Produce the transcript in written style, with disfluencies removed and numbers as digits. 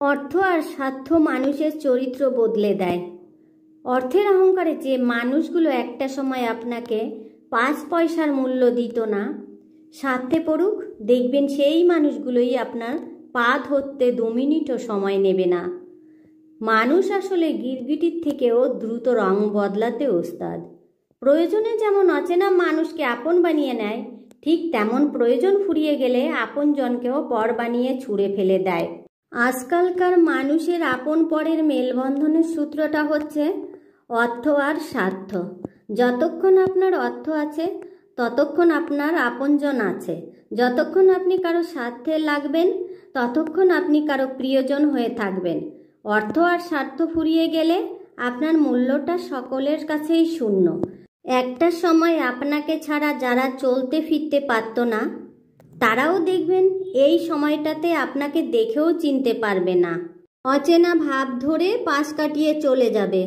অর্থ আর স্বার্থ মানুষের চরিত্র বদলে দেয়। অর্থের অহংকারে যে মানুষগুলো একটা সময় আপনাকে 5 পয়সার মূল্য দিত না, স্বার্থে পড়ুক, দেখবেন সেই মানুষগুলোই আপনার পা ধরতে 2 মিনিটও সময় নেবে না। মানুষ আসলে গিরগিটির থেকেও দ্রুত রং বদলাতে ওস্তাদ। প্রয়োজনে যেমন অচেনা মানুষকে আপন বানিয়ে নেয়, ঠিক তেমন প্রয়োজন ফুরিয়ে গেলে আপনজনকেও পর বানিয়ে ছুঁড়ে ফেলে দেয়। আজকালকার মানুষের আপন পরের মেলবন্ধনের সূত্রটা হচ্ছে অর্থ আর স্বার্থ। যতক্ষণ আপনার অর্থ আছে ততক্ষণ আপনার আপনজন আছে, যতক্ষণ আপনি কারো স্বার্থে লাগবেন ততক্ষণ আপনি কারো প্রিয়জন হয়ে থাকবেন। অর্থ আর স্বার্থ ফুরিয়ে গেলে আপনার মূল্যটা সকলের কাছেই শূন্য। একটা সময় আপনাকে ছাড়া যারা চলতে ফিরতে পারত না, তারাও দেখবেন এই সময়টাতে আপনাকে দেখেও চিনতে পারবে না। অচেনা ভাব ধরে পাশ কাটিয়ে চলে যাবে।